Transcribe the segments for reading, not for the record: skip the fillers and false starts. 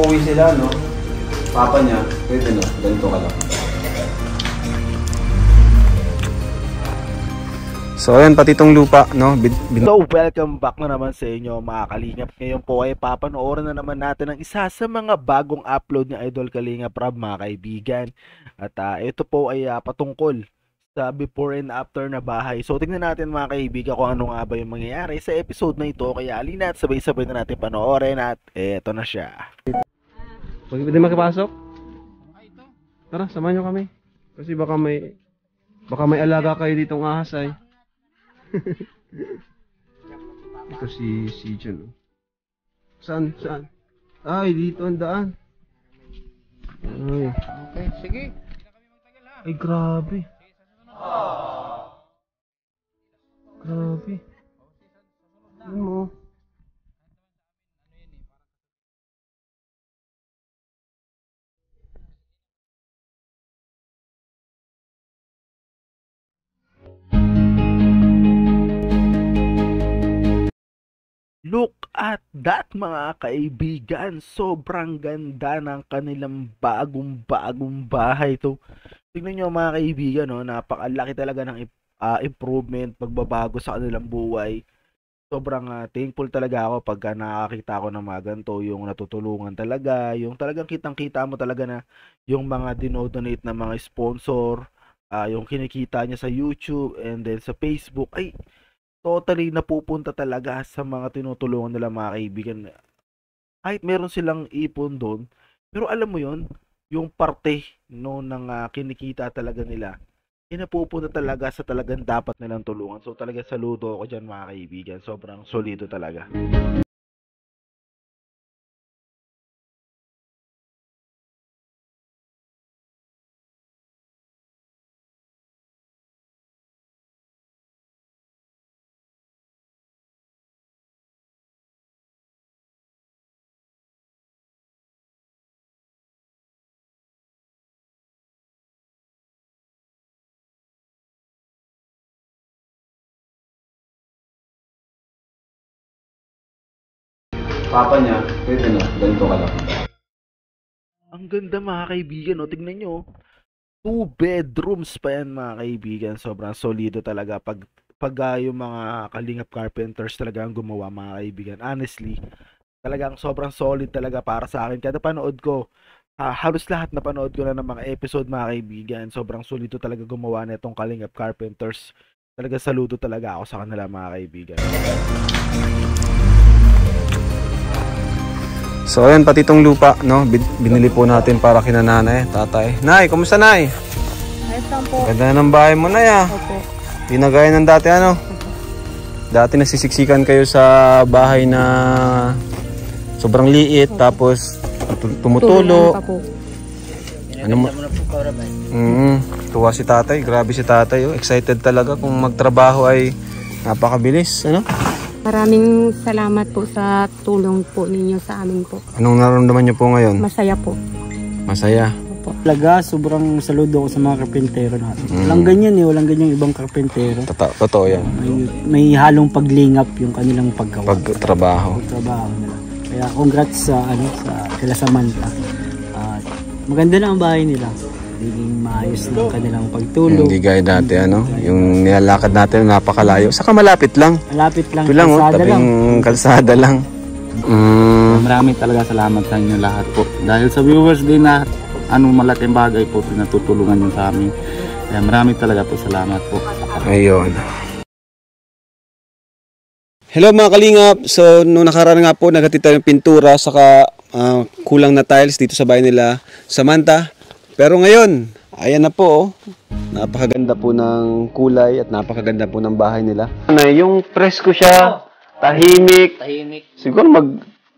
Uwi sila, no? Papa niya, pwede no, ganito ka lang. So ayan, pati itong lupa, no? So welcome back na naman sa inyo mga Kalingap. Ngayon po ay papanoorin na naman natin ang isa sa mga bagong upload ni Idol Kalingap Rob, mga kaibigan. At ito po ay patungkol sa before and after na bahay. So tingnan natin mga kaibigan kung ano nga ba yung mangyayari sa episode na ito. Kaya alina at sabay-sabay na natin panoorin at eto na siya. Pwede ba makipasok? Tara, samahan nyo kami. Kasi baka may alaga kayo ditong ahas ay. Ito si John. Saan? Ay, dito ang daan. Ay. Okay, sige. Ay, grabe. Grabe. Ano mo? Look at that mga kaibigan, sobrang ganda ng kanilang bagong bahay to. Tingnan nyo mga kaibigan, no? Napakalaki talaga ng improvement, pagbabago sa kanilang buhay. Sobrang thankful talaga ako pagka nakakita ko ng mga ganito, yung natutulungan talaga, yung talagang kitang-kita mo talaga na yung mga dinodonate na mga sponsor, yung kinikita niya sa YouTube and then sa Facebook, ay totally napupunta talaga sa mga tinutulungan nila mga kaibigan. Kahit meron silang ipon doon, pero alam mo yon, yung parte no ng kinikita talaga nila, napupunta talaga sa talagang dapat nilang tulungan. So talaga saludo ako dyan mga kaibigan, sobrang solido talaga. Papa niya, pwede no, ganito ka lang. Ang ganda mga kaibigan, no? Tingnan nyo, 2 bedrooms pa yan mga kaibigan. Sobrang solido talaga pag yung mga Kalingap Carpenters talaga ang gumawa mga kaibigan. Honestly, talagang sobrang solid talaga para sa akin. Kada panood ko, halos lahat na panood ko na ng mga episode mga kaibigan. Sobrang solido talaga gumawa na itong Kalingap Carpenters. Talaga saludo talaga ako sa kanila mga kaibigan. So ayan, pati itong lupa, no? Binili po natin para kina nanay, tatay. Nay, kumusta nay? Ayos lang po. Ganda ng bahay mo na ya. Opo. Di na gaya ng dati ano? Dati nasisiksikan kayo sa bahay na sobrang liit, tapos tumutulo. Pa po. Ano mo? Tuwa si tatay, grabe si tatay. Oh. Excited talaga kung magtrabaho ay napakabilis, ano? Maraming salamat po sa tulong po ninyo sa amin po. Anong nararamdaman niyo po ngayon? Masaya po. Masaya. Opo. Talaga, sobrang saludo ko sa mga karpentero natin. Walang ganyan walang ganyan ibang karpentero. Totoo yan. May halong paglingap yung kanilang paggawa. Pagtrabaho. Pagtrabaho nila. Kaya congrats sa sila Samantha. Maganda na ang bahay nila. Naging maayos na ang kanilang pagtulog. Hindi gaya dati ano, yung nilalakad natin napakalayo. Saka malapit lang. Malapit lang. Ito lang, tabing kalsada lang. Maraming talaga salamat sa inyo lahat po. Dahil sa viewers din na malaking bagay po pinatutulungan nyo sa amin. Kaya maraming talaga po salamat po. Ayun. Hello mga Kalingap. So nung nakaraan nga po, nagatid tayo ng pintura saka kulang na tiles dito sa bahay nila Samantha. Pero ngayon, ayan na po, oh. Napakaganda po ng kulay at napakaganda po ng bahay nila. Yung presko siya, tahimik. Siguro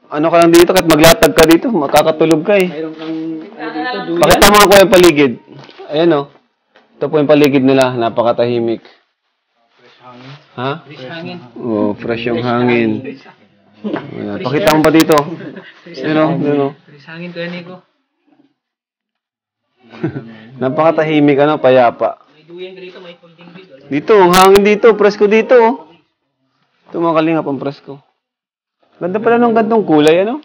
ano ka lang dito, kahit maglatag ka dito, makakatulog ka eh. Mayroon kang dito, Pakita mo ako yung paligid. Ayan oh. Ito po yung paligid nila, napakatahimik. Fresh hangin. Ha? Fresh hangin. Oh, fresh yung hangin. Ayan. Pakita mo pa dito. Ayan oh. Fresh hangin to yan, Nico. Napakatahimik, payapa. May duyan ka dito, may folding dito. Dito, ang hangin dito, presko dito. Ito mga Kalingap ang presko. Ganda pala ng gantong kulay, ano?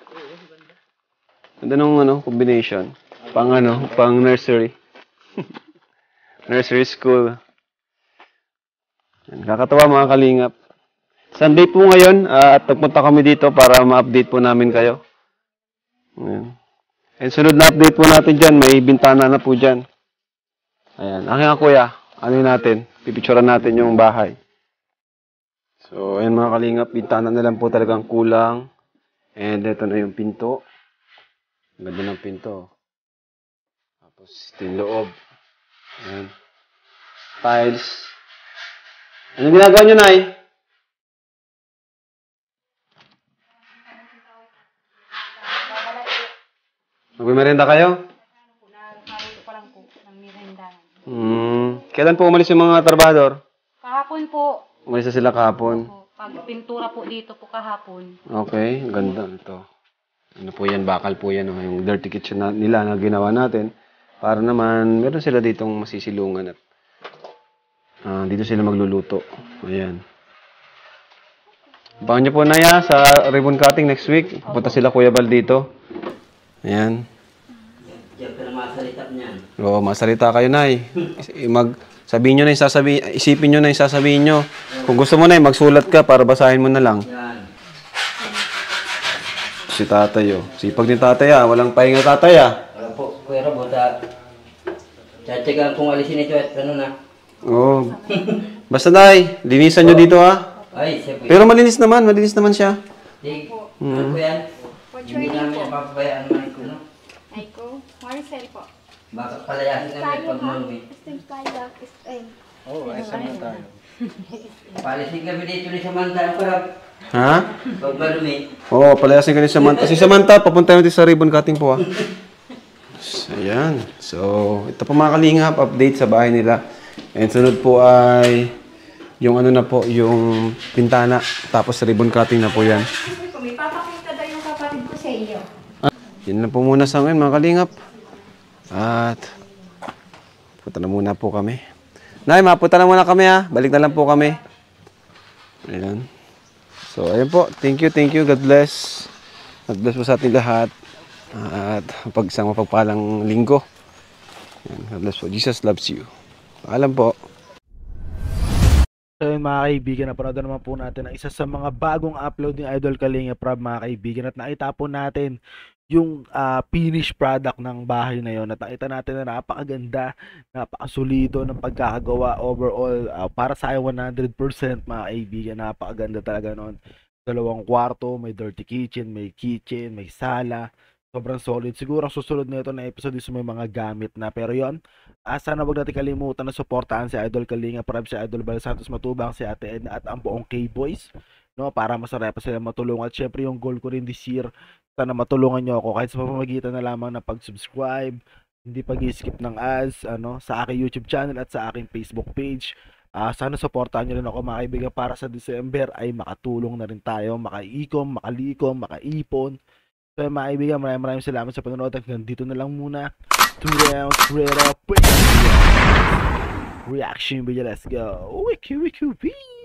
Ganda nung ano, combination. Pang nursery. Nursery school. Yan, kakatawa mga kalingap. Sunday po ngayon at nagpunta kami dito para ma-update po namin kayo. Ayan. And sunod na update po natin dyan, may bintana na po dyan. Ayan, aking kuya, ano natin, pipicturean natin yung bahay. So, ayan mga kalingap, bintana na lang po talagang kulang. And ito na yung pinto. Ang ganda ng pinto. Tapos ito yung loob. Ayan. Tiles. Anong ginagawa nyo, Nay? Magmimerenda kayo? Nagkaroon pa lang po ng mirendahan. Kailan po umalis yung mga trabador? Kahapon po. Umalis na sila kahapon. Pag pintura po dito po kahapon. Okay, ang ganda ito. Ano po yan, bakal po yan, yung dirty kitchen nila na ginawa natin. Para naman, meron sila ditong masisilungan at dito sila magluluto. Ayan. Abangan nyo po na sa ribbon cutting next week. Pupunta sila Kuya Bal dito. Ayan. Oo, masalita kayo, Nay. Sabihin nyo na yung isipin nyo na yung sasabihin nyo. Kung gusto mo na magsulat ka para basahin mo na lang. Si tatay, oh. Sipag ni tatay, walang pahinga tatay, Wala po, Kuya Rob, tsatsagaan kung alisin ito at ano na. Oo. Basta, Nay, linisan nyo dito, Ay, siya po. Pero malinis naman siya. Di, ano po yan? Hindi namin napapabayaan naman ito, no? Aiko, Maricel po. Baka palayasin kami pag marumi. Oo, ay naman tayo. Palisin kami dito ni Samantha, ang parang Ha? pag marumi. Oo, palayasin ka ni Samantha. Si Samantha, papunta natin sa ribbon cutting po, Ayan. So, ito po mga kalingap, update sa bahay nila. And sunod po ay yung ano na po, yung pintana. Tapos ribbon cutting na po yan. May papakita daw yung kapatid ko sa iyo. Yan na po muna sa ngayon mga kalingap. At punta na muna po kami. Nay, mapunta na muna kami Balik na lang po kami. Ayan. So, ayun po. Thank you. God bless. God bless po sa ating lahat. At isang mapagpalang linggo. Ayan. God bless po. Jesus loves you. Paalam po. So yun mga kaibigan, napanood naman po natin ang isa sa mga bagong upload ni Idol Kalinga Prab mga kaibigan, at nakita po natin yung finished product ng bahay na yon, at nakita natin na napakaganda, napakasulido ng pagkakagawa overall. Para sa akin 100% mga kaibigan, napakaganda talaga noon. 2 kwarto, may dirty kitchen, may sala. Sobrang solid. Siguro ang susunod nito na episode is may mga gamit na. Pero yon, sana wag natin kalimutan na suportahan si Idol Kalinga Prab, si Idol Bal Santos Matubang, si Ate Edna at ang buong K-Boys, no, para masarap pa sila matulungan. At syempre yung goal ko rin this year, sana matulungan nyo ako kahit sa pamamagitan na lamang ng pag-subscribe, hindi pag-skip ng ads, sa aking YouTube channel at sa aking Facebook page. Sana suportahan nyo rin ako mga kaibigan, para sa December ay makatulong na rin tayo, makaikom, makalikom, makaipon. So mga kaibigan, maraming salamat sa panonood. Hanggang dito na lang muna. 2 rounds, reaction video. Let's go. Wiki, peace.